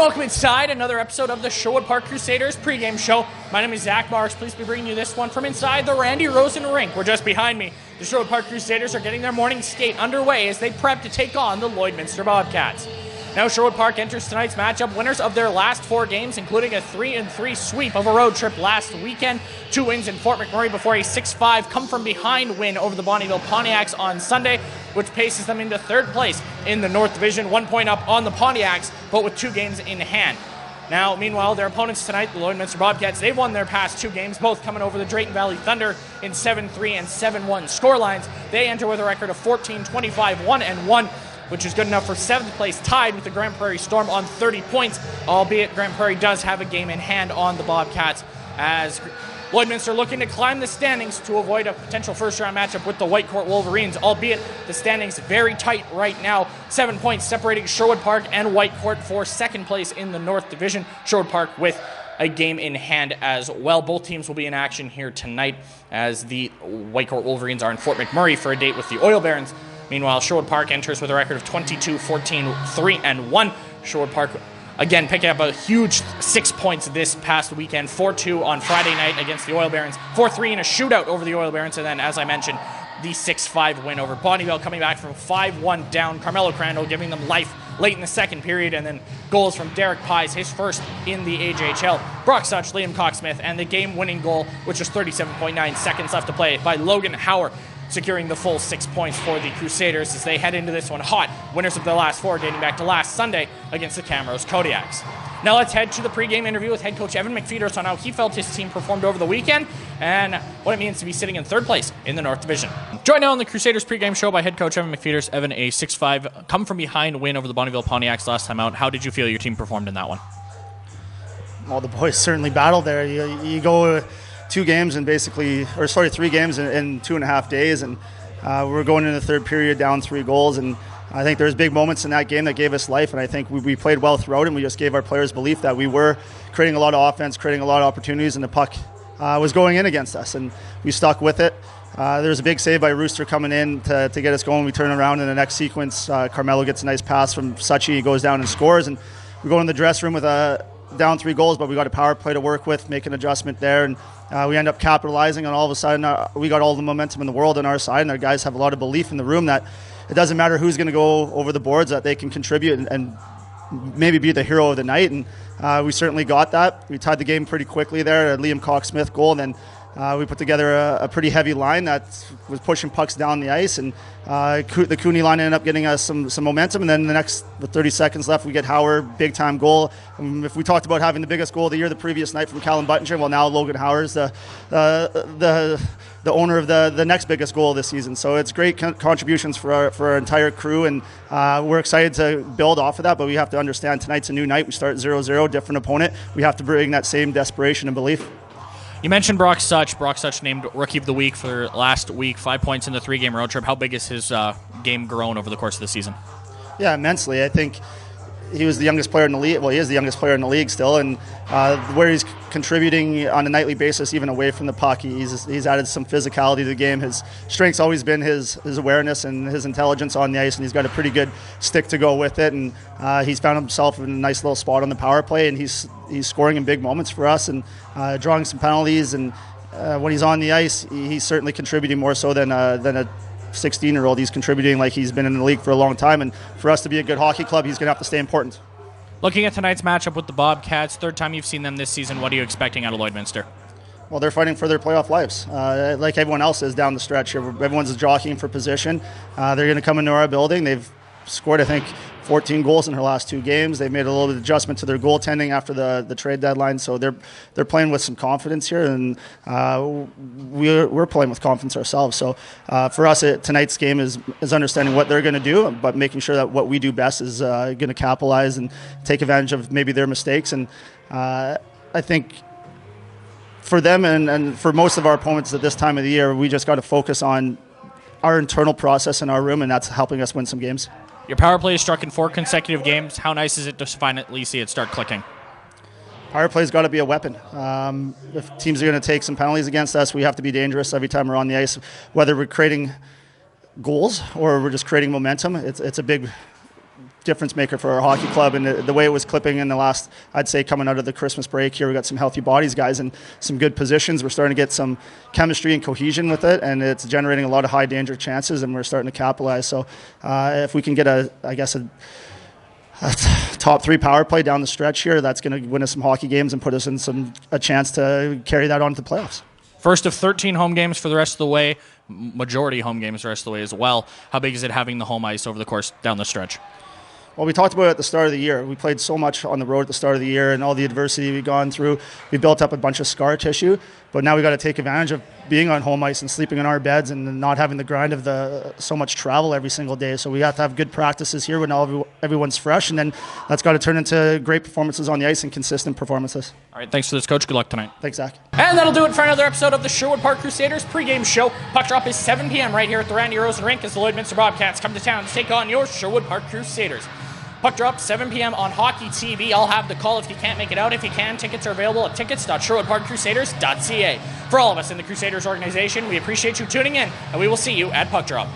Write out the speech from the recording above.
welcome inside another episode of the Sherwood Park Crusaders pregame show. My name is Zach Marks. Pleased to be bringing you this one from inside the Randy Rosen rink. We're just behind me. The Sherwood Park Crusaders are getting their morning skate underway as they prep to take on the Lloydminster Bobcats. Now Sherwood Park enters tonight's matchup winners of their last 4 games, including a 3-3 sweep of a road trip last weekend, 2 wins in Fort McMurray before a 6-5 come-from-behind win over the Bonnyville Pontiacs on Sunday, which paces them into 3rd place in the North Division, 1 point up on the Pontiacs, but with 2 games in hand. Now, meanwhile, their opponents tonight, the Lloydminster Bobcats, they've won their past 2 games, both coming over the Drayton Valley Thunder in 7-3 and 7-1 scorelines. They enter with a record of 14-25, 1-1, which is good enough for 7th place, tied with the Grand Prairie Storm on 30 points, albeit Grand Prairie does have a game in hand on the Bobcats, as Lloydminster looking to climb the standings to avoid a potential first-round matchup with the Whitecourt Wolverines, albeit the standings very tight right now. 7 points separating Sherwood Park and Whitecourt for 2nd place in the North Division. Sherwood Park with a game in hand as well. Both teams will be in action here tonight as the Whitecourt Wolverines are in Fort McMurray for a date with the Oil Barons. Meanwhile, Sherwood Park enters with a record of 22-14, 3-1. Sherwood Park, again, picking up a huge 6 points this past weekend. 4-2 on Friday night against the Oil Barons. 4-3 in a shootout over the Oil Barons. And then, as I mentioned, the 6-5 win over Bonnyville, coming back from 5-1 down. Carmelo Crandall giving them life late in the 2nd period. And then goals from Derek Pies, his first in the AJHL. Brock Such, Liam Cocksmith, and the game-winning goal, which was 37.9 seconds left to play, by Logan Hauer, securing the full 6 points for the Crusaders as they head into this one hot, winners of their last 4 dating back to last Sunday against the Camrose Kodiaks. Now let's head to the pregame interview with head coach Evan McFeeters on how he felt his team performed over the weekend and what it means to be sitting in 3rd place in the North Division. Joined now on the Crusaders pregame show by head coach Evan McFeeters. Evan, a 6-5 come-from-behind win over the Bonnyville Pontiacs last time out. How did you feel your team performed in that one? Well, the boys certainly battled there. You go 3 games in 2.5 days, and we're going into the 3rd period down 3 goals, and I think there's big moments in that game that gave us life, and I think we played well throughout, and we just gave our players belief that we were creating a lot of offense, creating a lot of opportunities, and the puck was going in against us, and we stuck with it. There's a big save by Rooster coming in to get us going. We turn around in the next sequence. Carmelo gets a nice pass from Suchi. He goes down and scores, and we go in the dressing room with down 3 goals, but we got a power play to work with, make an adjustment there, and we end up capitalizing, and all of a sudden we got all the momentum in the world on our side, and our guys have a lot of belief in the room that it doesn't matter who's going to go over the boards, that they can contribute and maybe be the hero of the night, and we certainly got that. We tied the game pretty quickly there, a Liam Cocksmith goal, and then we put together a pretty heavy line that was pushing pucks down the ice, and the Cooney line ended up getting us some momentum, and then with 30 seconds left, we get Howard, big-time goal. If we talked about having the biggest goal of the year the previous night from Callum Buttinger, well, now Logan Howard is the owner of the next biggest goal of this season. So it's great contributions for our entire crew, and we're excited to build off of that, but we have to understand tonight's a new night. We start 0-0, different opponent. We have to bring that same desperation and belief. You mentioned Brock Such. Brock Such named Rookie of the Week for last week, 5 points in the 3-game road trip. How big is his game grown over the course of the season? Yeah, immensely. I think he was the youngest player in the league. Well, he is the youngest player in the league still, and where he's contributing on a nightly basis, even away from the puck, he's added some physicality to the game. His strength's always been his awareness and his intelligence on the ice, and he's got a pretty good stick to go with it, and he's found himself in a nice little spot on the power play, and he's scoring in big moments for us and drawing some penalties, and when he's on the ice, he's certainly contributing more so than a 16-year-old. He's contributing like he's been in the league for a long time, and for us to be a good hockey club, he's going to have to stay important. Looking at tonight's matchup with the Bobcats, 3rd time you've seen them this season, what are you expecting out of Lloydminster? Well, they're fighting for their playoff lives, like everyone else is down the stretch here. Everyone's jockeying for position. They're going to come into our building. They've scored, I think, 14 goals in her last 2 games. They've made a little bit of adjustment to their goaltending after the trade deadline, so they're playing with some confidence here, and we're playing with confidence ourselves. So for us, tonight's game is understanding what they're going to do, but making sure that what we do best is going to capitalize and take advantage of maybe their mistakes. And I think for them and for most of our opponents at this time of the year, we just got to focus on our internal process in our room, and that's helping us win some games. Your power play is struck in 4 consecutive games. How nice is it to finally see it start clicking? Power play's got to be a weapon. If teams are going to take some penalties against us, we have to be dangerous every time we're on the ice, whether we're creating goals or we're just creating momentum. It's a big difference maker for our hockey club, and the way it was clipping in the last, I'd say, coming out of the Christmas break here, we got some healthy bodies, guys, and some good positions. We're starting to get some chemistry and cohesion with it, and it's generating a lot of high danger chances, and we're starting to capitalize. So if we can get a top 3 power play down the stretch here, that's going to win us some hockey games and put us in a chance to carry that on to the playoffs. First of 13 home games for the rest of the way, majority home games the rest of the way as well. How big is it having the home ice over the course down the stretch? Well, we talked about it at the start of the year. We played so much on the road at the start of the year and all the adversity we've gone through. We built up a bunch of scar tissue, but now we got to take advantage of being on home ice and sleeping in our beds and not having the grind of so much travel every single day. So we have to have good practices here when everyone's fresh, and then that's got to turn into great performances on the ice and consistent performances. All right, thanks for this, Coach. Good luck tonight. Thanks, Zach. And that'll do it for another episode of the Sherwood Park Crusaders pregame show. Puck drop is 7 p.m. right here at the Randy Rosen Rink as the Lloydminster Bobcats come to town to take on your Sherwood Park Crusaders. Puck drop, 7 p.m. on Hockey TV. I'll have the call if you can't make it out. If you can, tickets are available at tickets.sherwoodparkcrusaders.ca. For all of us in the Crusaders organization, we appreciate you tuning in, and we will see you at Puck drop.